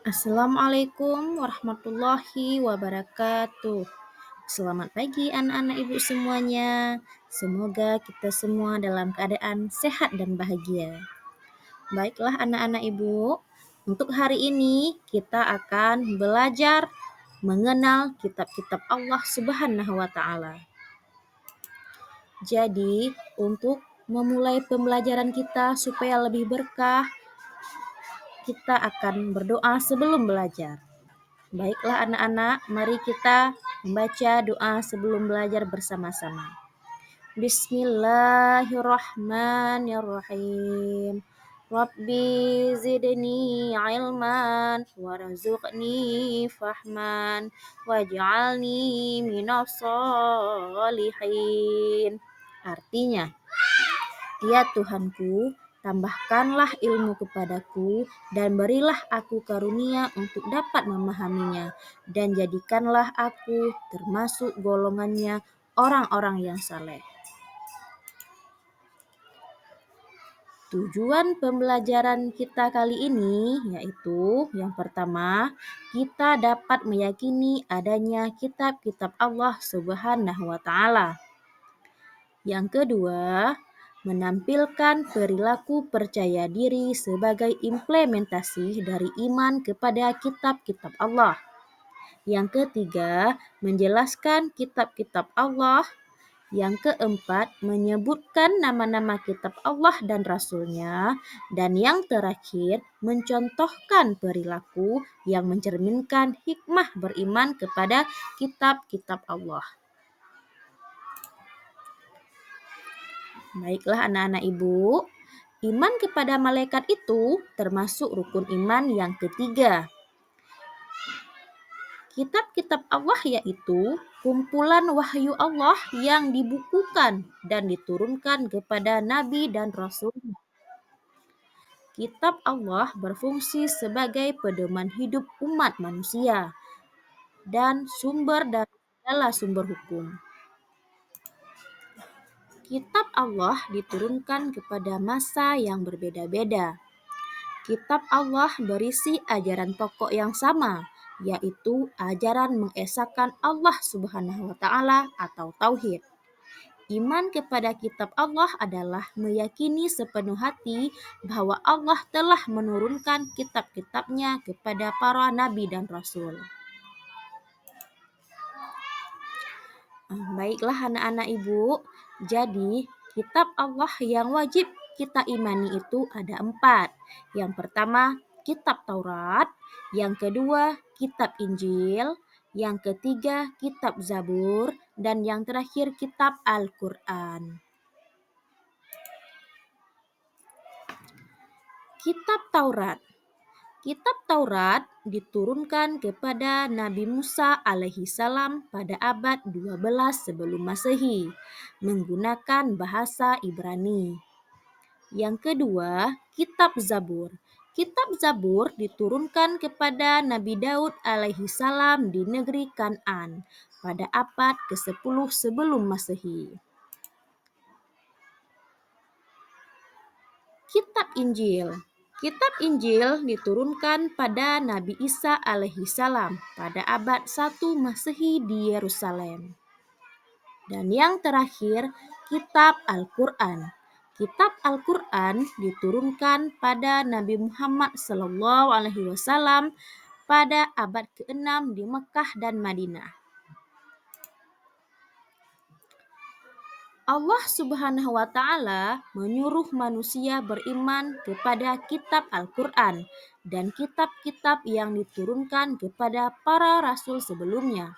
Assalamualaikum warahmatullahi wabarakatuh. Selamat pagi anak-anak ibu semuanya. Semoga kita semua dalam keadaan sehat dan bahagia. Baiklah anak-anak ibu, untuk hari ini kita akan belajar mengenal kitab-kitab Allah Subhanahu wa taala. Jadi, untuk memulai pembelajaran kita supaya lebih berkah, kita akan berdoa sebelum belajar. Baiklah anak-anak, mari kita membaca doa sebelum belajar bersama-sama. Bismillahirrahmanirrahim. Rabbi zidni ilman warzuqni fahman waj'alni minas solihin. Artinya, ya Tuhanku, tambahkanlah ilmu kepadaku dan berilah aku karunia untuk dapat memahaminya, dan jadikanlah aku termasuk golongannya orang-orang yang saleh. Tujuan pembelajaran kita kali ini yaitu yang pertama, kita dapat meyakini adanya kitab-kitab Allah Subhanahu wa taala. Yang kedua, menampilkan perilaku percaya diri sebagai implementasi dari iman kepada kitab-kitab Allah. Yang ketiga, menjelaskan kitab-kitab Allah. Yang keempat, menyebutkan nama-nama kitab Allah dan Rasul-Nya. Dan yang terakhir, mencontohkan perilaku yang mencerminkan hikmah beriman kepada kitab-kitab Allah. Baiklah anak-anak ibu, iman kepada malaikat itu termasuk rukun iman yang ketiga. Kitab-kitab Allah yaitu kumpulan wahyu Allah yang dibukukan dan diturunkan kepada Nabi dan Rasul. Kitab Allah berfungsi sebagai pedoman hidup umat manusia dan sumber dari segala sumber hukum. Kitab Allah diturunkan kepada masa yang berbeda-beda. Kitab Allah berisi ajaran pokok yang sama, yaitu ajaran mengesahkan Allah Subhanahu wa taala atau tauhid. Iman kepada kitab Allah adalah meyakini sepenuh hati bahwa Allah telah menurunkan kitab-kitabnya kepada para nabi dan rasul. Baiklah anak-anak ibu, jadi kitab Allah yang wajib kita imani itu ada 4. Yang pertama, kitab Taurat. Yang kedua, kitab Injil. Yang ketiga, kitab Zabur. Dan yang terakhir, kitab Al-Quran. Kitab Taurat. Kitab Taurat diturunkan kepada Nabi Musa alaihissalam pada abad 12 sebelum Masehi menggunakan bahasa Ibrani. Yang kedua, Kitab Zabur. Kitab Zabur diturunkan kepada Nabi Daud alaihissalam di negeri Kan'an pada abad ke-10 sebelum Masehi. Kitab Injil. Kitab Injil diturunkan pada Nabi Isa alaihissalam pada abad 1 Masehi di Yerusalem. Dan yang terakhir, Kitab Al-Quran. Kitab Al-Quran diturunkan pada Nabi Muhammad SAW pada abad ke-6 di Mekah dan Madinah. Allah Subhanahu wa taala menyuruh manusia beriman kepada kitab Al-Quran dan kitab-kitab yang diturunkan kepada para rasul sebelumnya.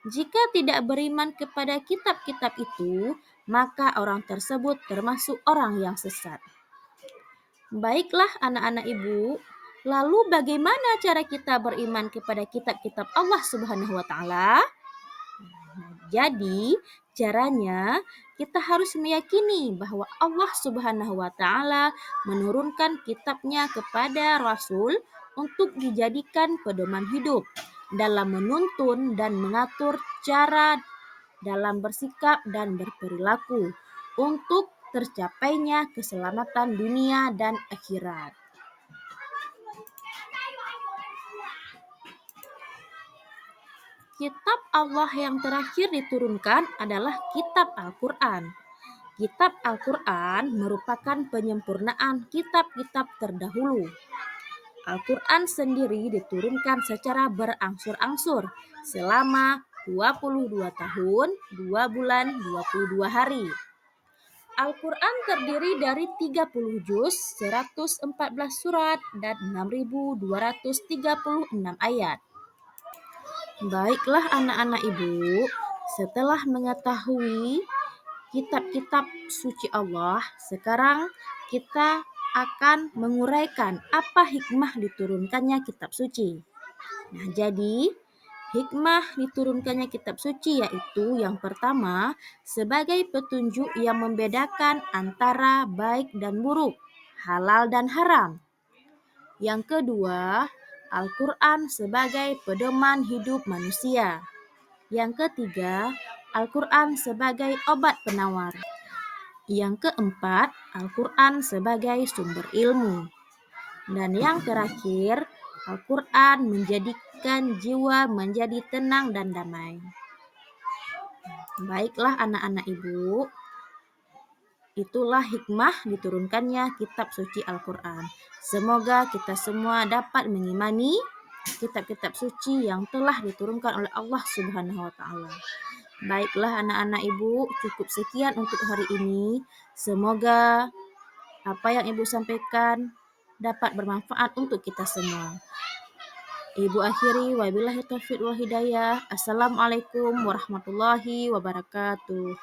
Jika tidak beriman kepada kitab-kitab itu, maka orang tersebut termasuk orang yang sesat. Baiklah anak-anak ibu, lalu bagaimana cara kita beriman kepada kitab-kitab Allah Subhanahu wa taala? Jadi, caranya kita harus meyakini bahwa Allah Subhanahu wa taala menurunkan kitabnya kepada Rasul untuk dijadikan pedoman hidup dalam menuntun dan mengatur cara dalam bersikap dan berperilaku untuk tercapainya keselamatan dunia dan akhirat. Kitab Allah yang terakhir diturunkan adalah kitab Al-Quran. Kitab Al-Quran merupakan penyempurnaan kitab-kitab terdahulu. Al-Quran sendiri diturunkan secara berangsur-angsur selama 22 tahun, 2 bulan, 22 hari. Al-Quran terdiri dari 30 juz, 114 surat, dan 6.236 ayat. Baiklah anak-anak ibu, setelah mengetahui kitab-kitab suci Allah, sekarang kita akan menguraikan apa hikmah diturunkannya kitab suci. Nah, jadi hikmah diturunkannya kitab suci yaitu yang pertama, sebagai petunjuk yang membedakan antara baik dan buruk, halal dan haram. Yang kedua, Al-Quran sebagai pedoman hidup manusia. Yang ketiga, Al-Quran sebagai obat penawar. Yang keempat, Al-Quran sebagai sumber ilmu. Dan yang terakhir, Al-Quran menjadikan jiwa menjadi tenang dan damai. Baiklah anak-anak ibu, itulah hikmah diturunkannya kitab suci Al-Quran. Semoga kita semua dapat mengimani kitab-kitab suci yang telah diturunkan oleh Allah Subhanahu wa Ta'ala. Baiklah anak-anak ibu, cukup sekian untuk hari ini. Semoga apa yang ibu sampaikan dapat bermanfaat untuk kita semua. Ibu akhiri, wabillahi taufiq wal hidayah. Assalamualaikum warahmatullahi wabarakatuh.